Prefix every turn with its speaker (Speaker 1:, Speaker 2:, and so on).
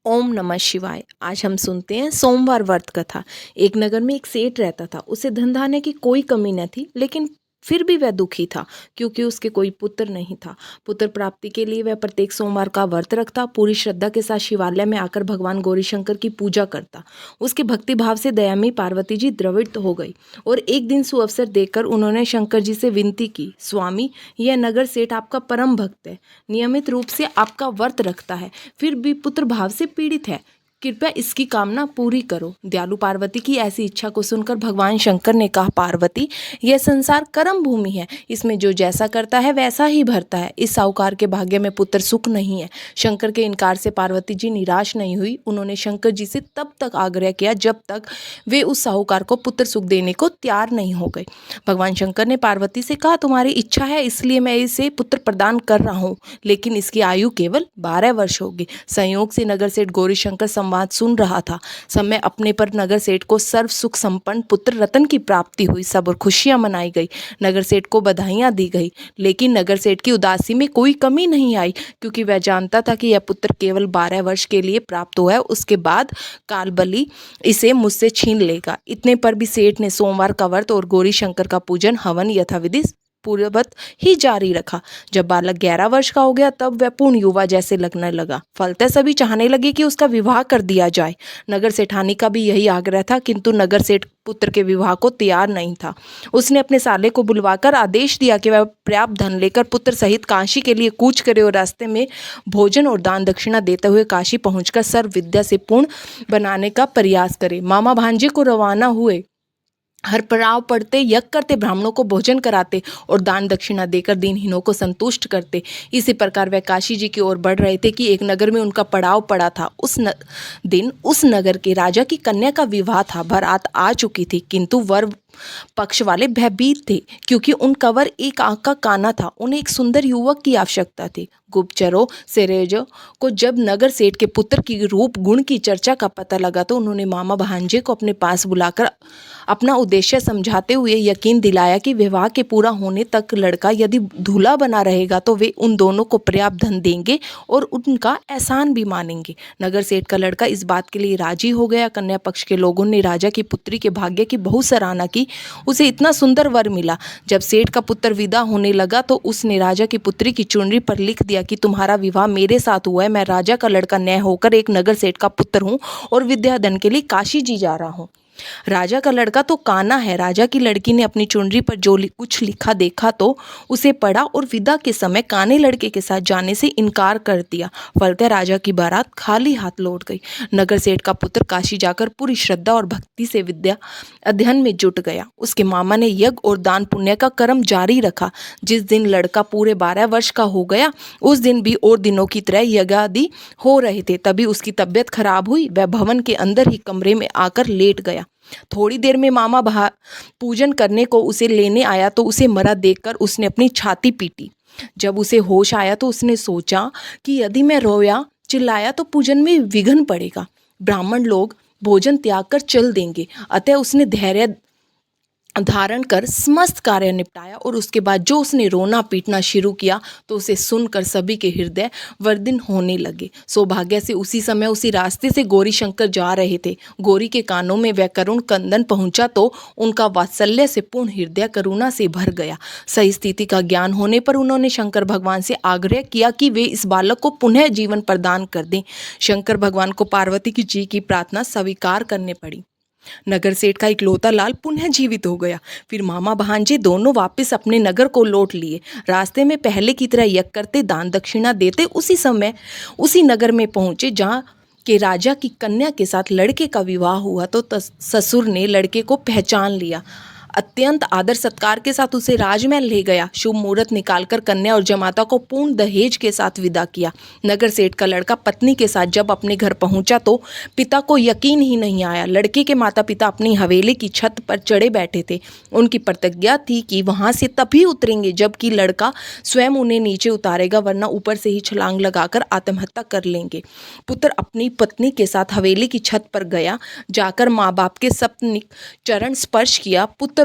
Speaker 1: ओम नमः शिवाय। आज हम सुनते हैं सोमवार व्रत कथा। एक नगर में एक सेठ रहता था। उसे धन धान्य की कोई कमी न थी, लेकिन फिर भी वह दुखी था क्योंकि उसके कोई पुत्र नहीं था। पुत्र प्राप्ति के लिए वह प्रत्येक सोमवार का व्रत रखता, पूरी श्रद्धा के साथ शिवालय में आकर भगवान गौरीशंकर की पूजा करता। उसके भक्ति भाव से दयामयी पार्वती जी द्रवित हो गई और एक दिन सुअवसर देखकर उन्होंने शंकर जी से विनती की, स्वामी, यह नगर सेठ आपका परम भक्त है, नियमित रूप से आपका व्रत रखता है, फिर भी पुत्र भाव से पीड़ित है। कृपया इसकी कामना पूरी करो। दयालु पार्वती की ऐसी इच्छा को सुनकर भगवान शंकर ने कहा, पार्वती, यह संसार कर्म भूमि है, इसमें जो जैसा करता है वैसा ही भरता है। इस साहूकार के भाग्य में पुत्र सुख नहीं है। शंकर के इनकार से पार्वती जी निराश नहीं हुई। उन्होंने शंकर जी से तब तक आग्रह किया जब तक वे उस साहूकार को पुत्र सुख देने को तैयार नहीं हो गए। भगवान शंकर ने पार्वती से कहा, तुम्हारी इच्छा है इसलिए मैं इसे पुत्र प्रदान कर रहा हूँ, लेकिन इसकी आयु केवल 12 वर्ष होगी। संयोग से नगर सेठ गौरीशंकर संवाद सुन रहा था। समय अपने पर नगर सेठ को सर्व सुख संपन्न पुत्र रतन की प्राप्ति हुई। सब और खुशियां मनाई गई। नगर सेठ को बधाइयां दी गई, लेकिन नगर सेठ की उदासी में कोई कमी नहीं आई, क्योंकि वह जानता था कि यह पुत्र केवल 12 वर्ष के लिए प्राप्त हुआ है, उसके बाद कालबली इसे मुझसे छीन लेगा। इतने पर भी सेठ ने सोमवार का व्रत और गौरीशंकर का पूजन हवन यथाविधि पूर्ववत ही जारी रखा। जब बालक 11 वर्ष का हो गया तब वह पूर्ण युवा जैसे लगने लगा। फलतः सभी चाहने लगे कि उसका विवाह कर दिया जाए। नगर सेठानी का भी यही आग्रह था, किंतु नगर सेठ पुत्र के विवाह को तैयार नहीं था। उसने अपने साले को बुलवाकर आदेश दिया कि वह पर्याप्त धन लेकर पुत्र सहित काशी के लिए कूच करे और रास्ते में भोजन और दान दक्षिणा देते हुए काशी पहुंचकर सर्व विद्या से पूर्ण बनाने का प्रयास करे। मामा भांजे को रवाना हुए। हर पड़ाव पड़ते यज्ञ करते, ब्राह्मणों को भोजन कराते और दान दक्षिणा देकर दीनहीनों को संतुष्ट करते। इसी प्रकार वह काशी जी की ओर बढ़ रहे थे कि एक नगर में उनका पड़ाव पड़ा था। दिन उस नगर के राजा की कन्या का विवाह था। बारात आ चुकी थी, किंतु वर पक्ष वाले भयभीत थे, क्योंकि उनका वर एक आंख का काना था। उन्हें एक सुंदर युवक की आवश्यकता थी। गुप्तचरों सेरेजों को जब नगर सेठ के पुत्र की रूप गुण की चर्चा का पता लगा तो उन्होंने मामा भांजे को अपने पास बुलाकर अपना उद्देश्य समझाते हुए यकीन दिलाया कि विवाह के पूरा होने तक लड़का यदि दूल्हा बना रहेगा तो वे उन दोनों को पर्याप्त धन देंगे और उनका एहसान भी मानेंगे। नगर सेठ का लड़का इस बात के लिए राजी हो गया। कन्या पक्ष के लोगों ने राजा की पुत्री के भाग्य की बहुत सराहना की। उसे इतना सुंदर वर मिला। जब सेठ का पुत्र विदा होने लगा तो उसने राजा की पुत्री की चुनरी पर लिख दिया कि तुम्हारा विवाह मेरे साथ हुआ है। मैं राजा का लड़का न होकर एक नगर सेठ का पुत्र हूँ और विद्याधन के लिए काशी जी जा रहा हूँ। राजा का लड़का तो काना है। राजा की लड़की ने अपनी चुनरी पर जो कुछ लिखा देखा तो उसे पढ़ा और विदा के समय काने लड़के के साथ जाने से इनकार कर दिया। फलतः राजा की बारात खाली हाथ लौट गई। नगर सेठ का पुत्र काशी जाकर पूरी श्रद्धा और भक्ति से विद्या अध्ययन में जुट गया। उसके मामा ने यज्ञ और दान पुण्य का कर्म जारी रखा। जिस दिन लड़का पूरे 12 वर्ष का हो गया उस दिन भी और दिनों की तरह यज्ञादि हो रहे थे। तभी उसकी तबीयत खराब हुई। वह भवन के अंदर ही कमरे में आकर लेट गया। थोड़ी देर में मामा पूजन करने को उसे लेने आया तो उसे मरा देखकर उसने अपनी छाती पीटी। जब उसे होश आया तो उसने सोचा कि यदि मैं रोया चिल्लाया तो पूजन में विघ्न पड़ेगा, ब्राह्मण लोग भोजन त्याग कर चल देंगे। अतः उसने धैर्य धारण कर समस्त कार्य निपटाया और उसके बाद जो उसने रोना पीटना शुरू किया तो उसे सुनकर सभी के हृदय वर्धिन होने लगे। सौभाग्य से उसी समय उसी रास्ते से गौरीशंकर जा रहे थे। गौरी के कानों में वह करुण कंदन पहुंचा तो उनका वात्सल्य से पूर्ण हृदय करुणा से भर गया। सही स्थिति का ज्ञान होने पर उन्होंने शंकर भगवान से आग्रह किया कि वे इस बालक को पुनः जीवन प्रदान कर दें। शंकर भगवान को पार्वती जी की प्रार्थना स्वीकार करनी पड़ी। नगर सेठ का इकलौता लाल पुनः जीवित हो गया। फिर मामा भांजे दोनों वापस अपने नगर को लौट लिए। रास्ते में पहले की तरह यज्ञ करते, दान दक्षिणा देते उसी समय उसी नगर में पहुंचे जहाँ के राजा की कन्या के साथ लड़के का विवाह हुआ तो ससुर ने लड़के को पहचान लिया। अत्यंत आदर सत्कार के साथ उसे राजमहल ले गया। शुभ मुहूर्त निकालकर कन्या और जमाता को पूर्ण दहेज के साथ विदा किया। नगर सेठ का लड़का पत्नी के साथ जब अपने घर पहुंचा तो पिता को यकीन ही नहीं आया। लड़के के माता पिता अपनी हवेली की छत पर चढ़े बैठे थे। उनकी प्रतिज्ञा थी कि वहां से तभी उतरेंगे जबकि लड़का स्वयं उन्हें नीचे उतारेगा, वरना ऊपर से ही छलांग लगाकर आत्महत्या कर लेंगे। पुत्र अपनी पत्नी के साथ हवेली की छत पर गया। जाकर माँ बाप के सप्तनिक चरण स्पर्श किया। पुत्र